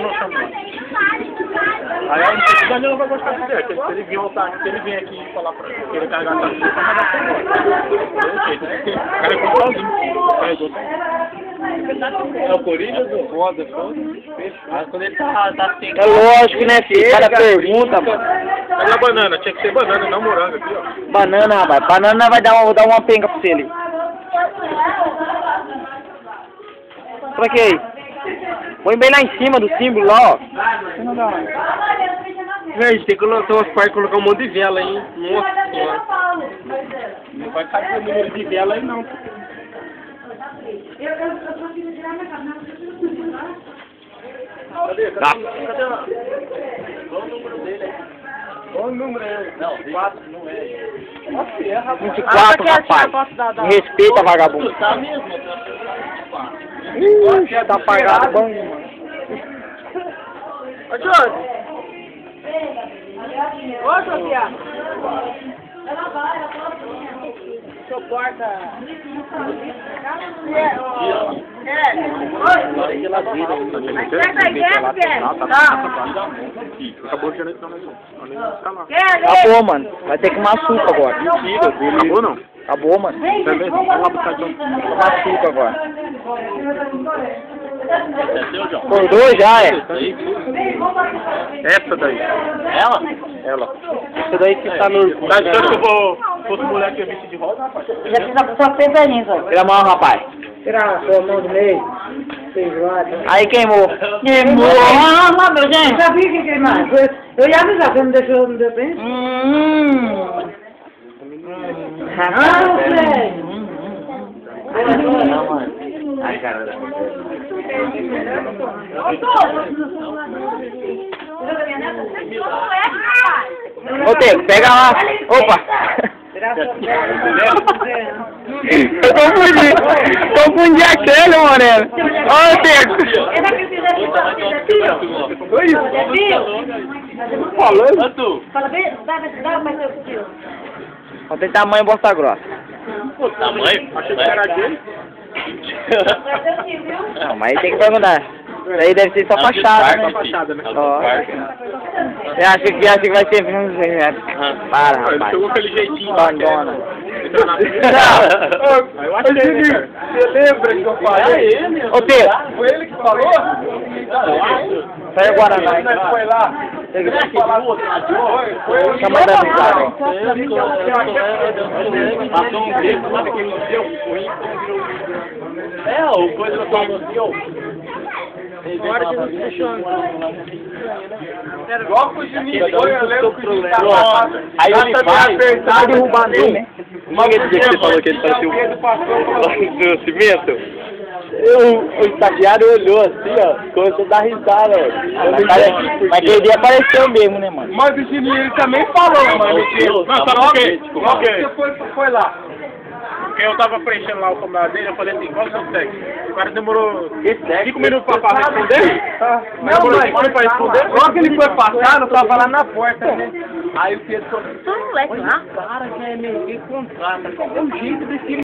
não chamou. Aí o Danilo vai gostar de ver, se ele vir voltar, se ele vier aqui e falar pra ele que ele carregar a taxa, ele vai dar pra ele. O cara é sozinho. É o Corinthians ou foda, mas quando ele tá assim... É lógico, né, filho? Cada pergunta, mano. Cadê a banana? Tinha que ser banana, não morango aqui, ó. Banana, rapaz. Banana vai dar uma penca pra você ali. Como é que é aí? Põe bem lá em cima do símbolo lá, ó. Gente, tem que colocar umas partes, colocar um monte de vela aí. Nossa senhora. Não vai caber o número de vela aí, não. Eu consigo tirar minha cabana. Cadê? Qual o número dele aí? Qual o número é? Não, 24 não é. Nossa, é, rapaz. 24, rapaz. Respeita, vagabundo. Tá mesmo? Ih, tá apagado bom, mano. Ô, Jorge. Ô, Sofia. Ela vai, ela pode. Suporta. Acabou de Acabou, mano. Vai ter que tomar açúcar agora. Mentira, acabou não? Acabou, mano. Também, vamos lá buscar então. Tomar açúcar agora. Acordou já, é? Essa daí. Ela? Ela. Essa daí que tá no... Tá achando que eu fosse mulher que eu vesti de rosa, rapaz? Já fiz a pessoa pesadinha, só. Tira a mão, rapaz. Tirar a sua mão do meio. Aí queimou. Queimou. Ah, meu gente. Eu sabia que queimar. Eu ia avisar, você não deixou, não deu bem? Ai, cara. Ô, Teco, pega lá. Opa. Eu confundi aquele, Moreno. Ô, Teco. Oi. Falando? Fala bem, dá mais seu tio. Vou ter tamanho Bosta Grossa. Tamanho? Achei que era aquele. Não, mas aí tem que perguntar. Isso aí deve ser só fachada, né? Só fachada, né? Ó. Você acha que vai ser... Para, Ele rapaz. pegou aquele jeitinho lá. Abandona. Eu acho que você lembra que eu falei? Ô, Pedro. Foi ele que falou? Sai o Guaraná aí. Foi lá. Chama da mensagem. Passou um tempo, sabe que ele deu? É, o coisa do deu. Agora que não funciona. Igual com o Juninho, eu lembro que o Juninho tava... Aí ele vai derrubar nele, né? Uma vez que você falou que ele parecia o cimento? O estagiário olhou assim, ó, começou a dar risada, ó. Mas aquele dia apareceu mesmo, né, mano? Mas o Juninho ele também falou, mano. Não, sabe por quê? Você foi lá. Porque eu tava preenchendo lá o formulário dele, eu falei assim, qual o seu sexo? O cara demorou 5 minutos pra responder. Demorou 5 minutos pra responder. Logo que ele foi passar, eu tava lá na porta, né? Aí o Pedro falou, tu não é lá? Cara, que é meio que contrata. Qual é o jeito desse